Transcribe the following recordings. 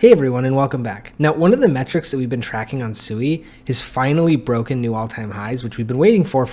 Hey everyone, and welcome back. Now, one of the metrics that we've been tracking on SUI has finally broken new all-time highs, which we've been waiting for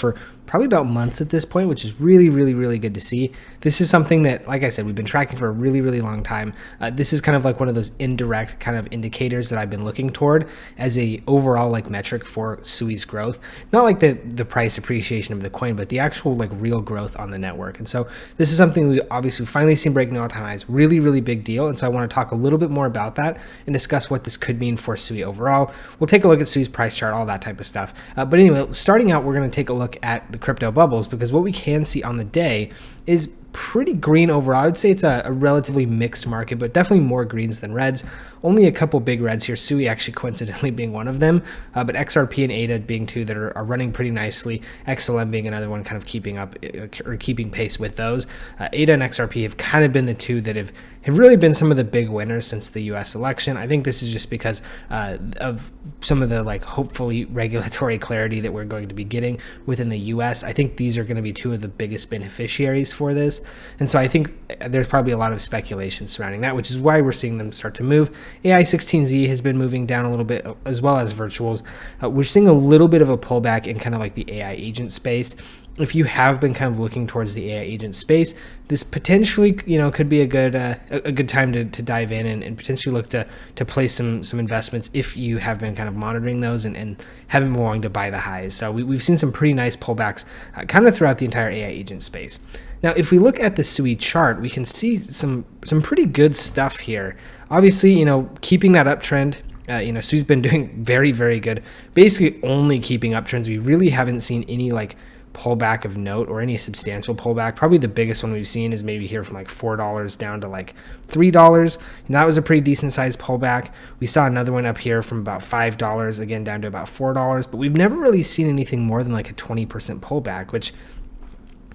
probably about months at this point, which is really good to see. This is something that, like I said, we've been tracking for a really long time. This is kind of like one of those indirect kind of indicators that I've been looking toward as a overall like metric for SUI's growth. Not like the price appreciation of the coin, but the actual like real growth on the network. And so this is something we obviously finally seen break new all-time highs. Really big deal. And so I want to talk a little bit more about that and discuss what this could mean for SUI overall. We'll take a look at SUI's price chart, all that type of stuff. But anyway, starting out, we're going to take a look at the crypto bubbles, because what we can see on the day is pretty green overall. I would say it's a relatively mixed market, but definitely more greens than reds. Only a couple big reds here, SUI actually coincidentally being one of them, but XRP and ADA being two that are running pretty nicely. XLM being another one kind of keeping up or keeping pace with those. ADA and XRP have kind of been the two that have really been some of the big winners since the US election. I think this is just because of some of the like hopefully regulatory clarity that we're going to be getting within the US. I think these are going to be two of the biggest beneficiaries for this. And so I think there's probably a lot of speculation surrounding that, which is why we're seeing them start to move. AI16Z has been moving down a little bit, as well as virtuals. We're seeing a little bit of a pullback in kind of like the AI agent space. If you have been kind of looking towards the AI agent space, this potentially, could be a good time to dive in and potentially look to place some investments if you have been kind of monitoring those and haven't been willing to buy the highs. So we've seen some pretty nice pullbacks kind of throughout the entire AI agent space. Now, if we look at the SUI chart, we can see some pretty good stuff here. Obviously, keeping that uptrend. SUI's been doing very good, basically only keeping uptrends. We really haven't seen any like pullback of note or any substantial pullback. Probably the biggest one we've seen is maybe here from like $4 down to like $3, and that was a pretty decent sized pullback. We saw another one up here from about $5 again down to about $4, but we've never really seen anything more than like a 20% pullback, which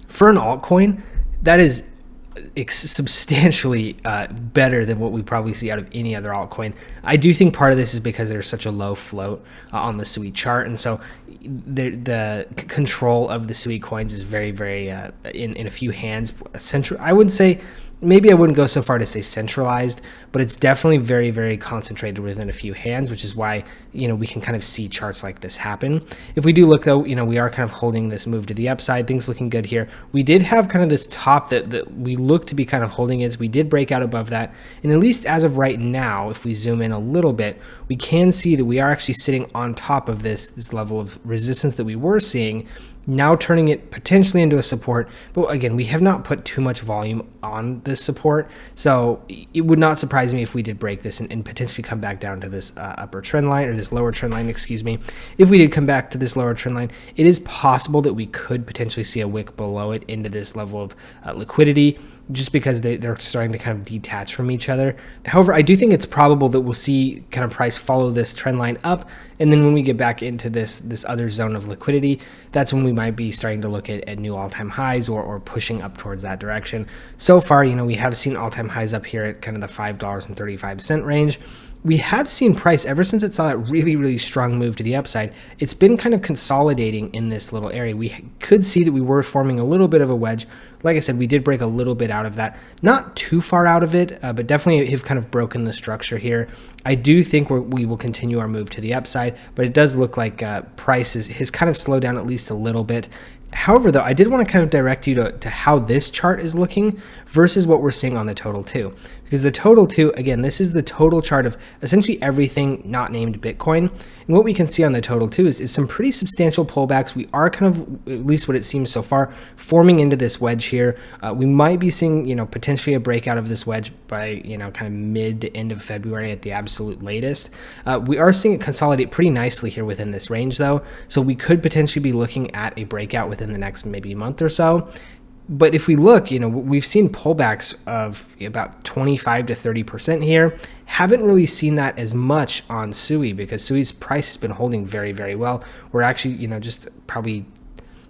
for an altcoin, that is substantially better than what we probably see out of any other altcoin. I do think part of this is because there's such a low float on the SUI chart, and so the control of the SUI coins is very in a few hands. I would say, maybe I wouldn't go so far to say centralized, but it's definitely very concentrated within a few hands, which is why we can kind of see charts like this happen. If we do look though, we are kind of holding this move to the upside. Things looking good here. We did have kind of this top that we look to be kind of holding it. We did break out above that, and at least as of right now, if we zoom in a little bit, we can see that we are actually sitting on top of this level of resistance that we were seeing, now turning it potentially into a support. But again, we have not put too much volume on this support, so it would not surprise me if we did break this and potentially come back down to this upper trend line, or this lower trend line, excuse me. If we did come back to this lower trend line, it is possible that we could potentially see a wick below it into this level of liquidity, just because they're starting to kind of detach from each other. However, I do think it's probable that we'll see kind of price follow this trend line up, and then when we get back into this other zone of liquidity, that's when we might be starting to look at new all-time highs or pushing up towards that direction. So far, we have seen all-time highs up here at kind of the $5.35 range. We have seen price, ever since it saw that really strong move to the upside, it's been kind of consolidating in this little area. We could see that we were forming a little bit of a wedge. Like I said, we did break a little bit out of that. Not too far out of it, but definitely have kind of broken the structure here. I do think we will continue our move to the upside, but it does look like price has kind of slowed down at least a little bit. However, though, I did want to kind of direct you to how this chart is looking versus what we're seeing on the total 2. Because the total 2, again, this is the total chart of essentially everything not named Bitcoin. And what we can see on the total 2 is some pretty substantial pullbacks. We are kind of, at least what it seems so far, forming into this wedge here. We might be seeing, potentially a breakout of this wedge by, kind of mid to end of February at the absolute latest. We are seeing it consolidate pretty nicely here within this range, though. So we could potentially be looking at a breakout within the next maybe month or so. But if we look, we've seen pullbacks of about 25 to 30% here. Haven't really seen that as much on SUI, because SUI's price has been holding very well. We're actually, just probably,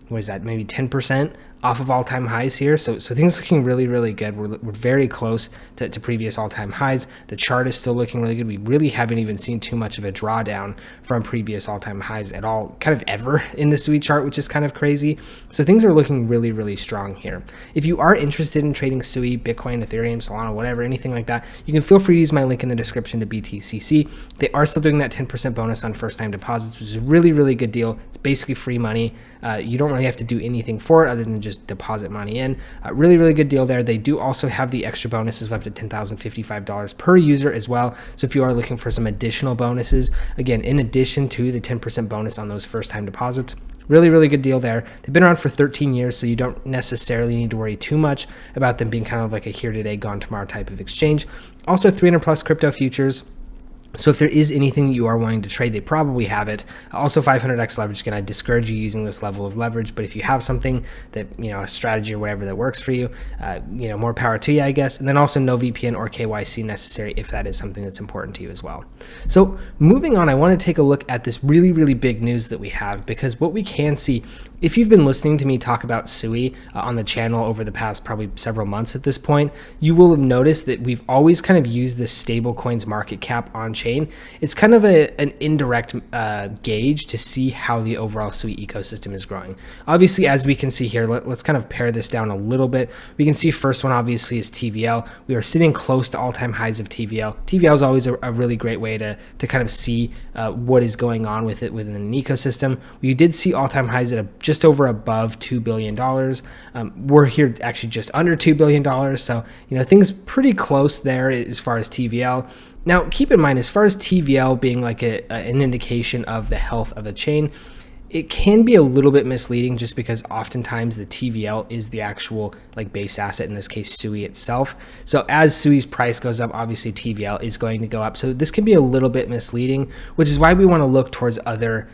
what is that, maybe 10% off of all-time highs here. So things looking really, really good. We're very close to previous all-time highs. The chart is still looking really good. We really haven't even seen too much of a drawdown from previous all-time highs at all, kind of ever in the SUI chart, which is kind of crazy. So things are looking really, really strong here. If you are interested in trading SUI, Bitcoin, Ethereum, Solana, whatever, anything like that, you can feel free to use my link in the description to BTCC. They are still doing that 10% bonus on first-time deposits, which is a really, really good deal. It's basically free money. You don't really have to do anything for it other than just deposit money in. Really, really good deal there. They do also have the extra bonuses of up to $10,055 per user as well. So if you are looking for some additional bonuses, again, in addition to the 10% bonus on those first-time deposits, really, really good deal there. They've been around for 13 years, so you don't necessarily need to worry too much about them being kind of like a here today, gone tomorrow type of exchange. Also 300 plus crypto futures. So if there is anything that you are wanting to trade, they probably have it. Also 500x leverage. Again, I discourage you using this level of leverage, but if you have something that, a strategy or whatever that works for you, more power to you, I guess. And then also no VPN or KYC necessary if that is something that's important to you as well. So moving on, I want to take a look at this really, really big news that we have, because what we can see, if you've been listening to me talk about SUI on the channel over the past probably several months at this point, you will have noticed that we've always kind of used this stablecoins market cap on chain. It's kind of an indirect gauge to see how the overall SUI ecosystem is growing. Obviously, as we can see here, let's kind of pare this down a little bit. We can see first one obviously is TVL. We are sitting close to all-time highs of TVL. TVL is always a really great way to kind of see what is going on with it within an ecosystem. We did see all-time highs at just over above $2 billion. We're here actually just under $2 billion. So, things pretty close there as far as TVL. Now, keep in mind, as far as TVL being like an indication of the health of a chain, it can be a little bit misleading just because oftentimes the TVL is the actual base asset, in this case SUI itself. So as SUI's price goes up, obviously TVL is going to go up. So this can be a little bit misleading, which is why we want to look towards other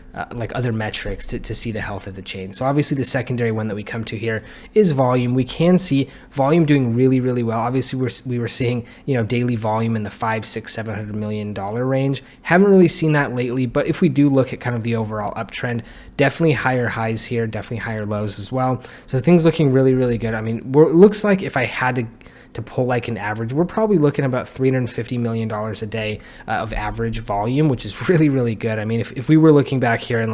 metrics to see the health of the chain. So obviously the secondary one that we come to here is volume. We can see volume doing really, really well. Obviously we were seeing daily volume in the $500-700 million range. Haven't really seen that lately, but if we do look at kind of the overall uptrend, definitely higher highs here, definitely higher lows as well. So things looking really, really good. I mean, it looks like if I had to pull an average, we're probably looking about $350 million a day of average volume, which is really, really good. I mean, if we were looking back here in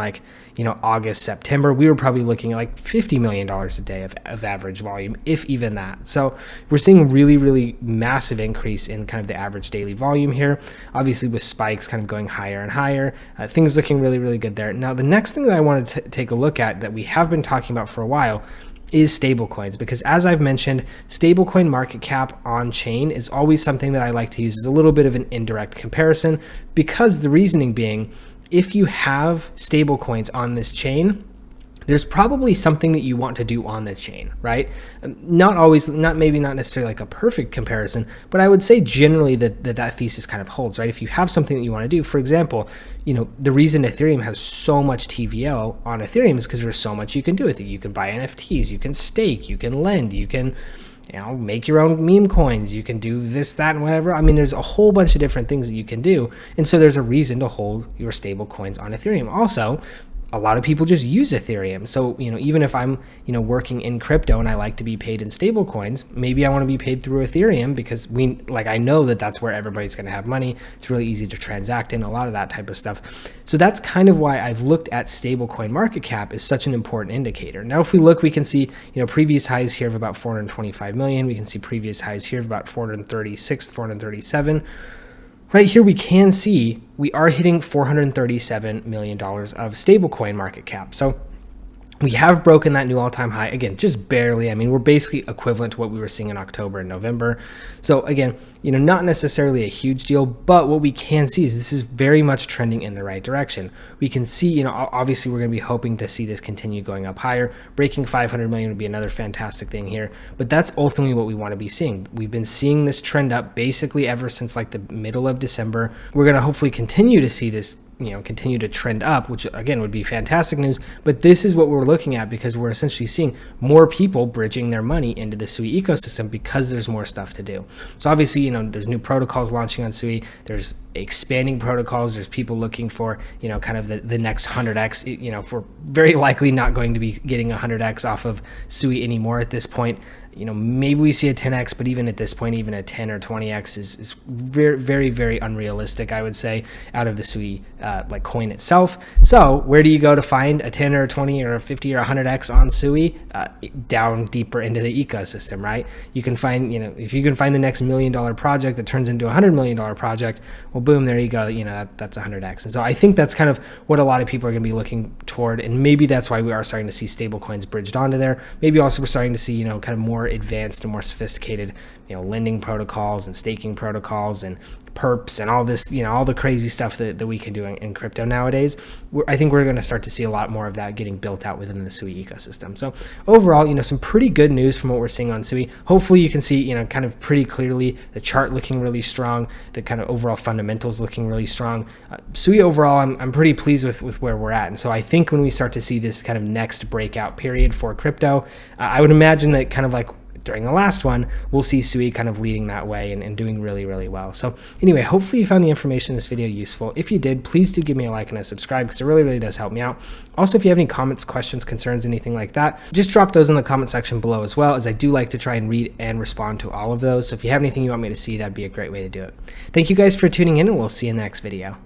August, September, we were probably looking at $50 million a day of average volume, if even that. So we're seeing really, really massive increase in kind of the average daily volume here, obviously with spikes kind of going higher and higher, things looking really, really good there. Now, the next thing that I wanted to take a look at that we have been talking about for a while is stablecoins, because as I've mentioned, stablecoin market cap on chain is always something that I like to use as a little bit of an indirect comparison, because the reasoning being, if you have stablecoins on this chain, there's probably something that you want to do on the chain, right? Maybe not necessarily a perfect comparison, but I would say generally that thesis kind of holds, right? If you have something that you want to do, for example, the reason Ethereum has so much TVL on Ethereum is because there's so much you can do with it. You can buy NFTs, you can stake, you can lend, you can make your own meme coins, you can do this, that, and whatever. I mean, there's a whole bunch of different things that you can do. And so there's a reason to hold your stable coins on Ethereum. Also, a lot of people just use Ethereum. So, even if I'm, working in crypto and I like to be paid in stable coins, maybe I want to be paid through Ethereum because I know that that's where everybody's going to have money. It's really easy to transact in, a lot of that type of stuff. So that's kind of why I've looked at stablecoin market cap as such an important indicator. Now, if we look, we can see, previous highs here of about 425 million. We can see previous highs here of about 436, 437. Right here, we can see we are hitting $437 million of stablecoin market cap. So we have broken that new all-time high, again, just barely. I mean, we're basically equivalent to what we were seeing in October and November. So again, not necessarily a huge deal, but what we can see is this is very much trending in the right direction. We can see, obviously we're going to be hoping to see this continue going up higher. Breaking 500 million would be another fantastic thing here, but that's ultimately what we want to be seeing. We've been seeing this trend up basically ever since the middle of December. We're going to hopefully continue to see this continue to trend up, which again would be fantastic news. But this is what we're looking at, because we're essentially seeing more people bridging their money into the SUI ecosystem because there's more stuff to do. So obviously, there's new protocols launching on SUI. There's expanding protocols. There's people looking for, kind of the next 100x. If we're very likely not going to be getting 100x off of SUI anymore at this point. Maybe we see a 10x, but even at this point, even a 10 or 20x is very, very, very unrealistic, I would say, out of the SUI coin itself. So where do you go to find a 10 or a 20 or a 50 or 100x on SUI? Down deeper into the ecosystem, right? You can find, if you can find the next $1 million project that turns into a $100 million project, well, boom, there you go. That's 100x. And so I think that's kind of what a lot of people are going to be looking toward. And maybe that's why we are starting to see stablecoins bridged onto there. Maybe also we're starting to see, kind of more advanced and more sophisticated, lending protocols and staking protocols and perps and all this, all the crazy stuff that we can do in crypto nowadays. I think we're going to start to see a lot more of that getting built out within the SUI ecosystem. So overall, some pretty good news from what we're seeing on SUI. Hopefully you can see, kind of pretty clearly the chart looking really strong, the kind of overall fundamentals looking really strong. SUI overall, I'm pretty pleased with where we're at. And so I think when we start to see this kind of next breakout period for crypto, I would imagine that kind of like during the last one, we'll see SUI kind of leading that way and doing really, really well. So anyway, hopefully you found the information in this video useful. If you did, please do give me a like and a subscribe, because it really, really does help me out. Also, if you have any comments, questions, concerns, anything like that, just drop those in the comment section below as well, as I do like to try and read and respond to all of those. So if you have anything you want me to see, that'd be a great way to do it. Thank you guys for tuning in, and we'll see you in the next video.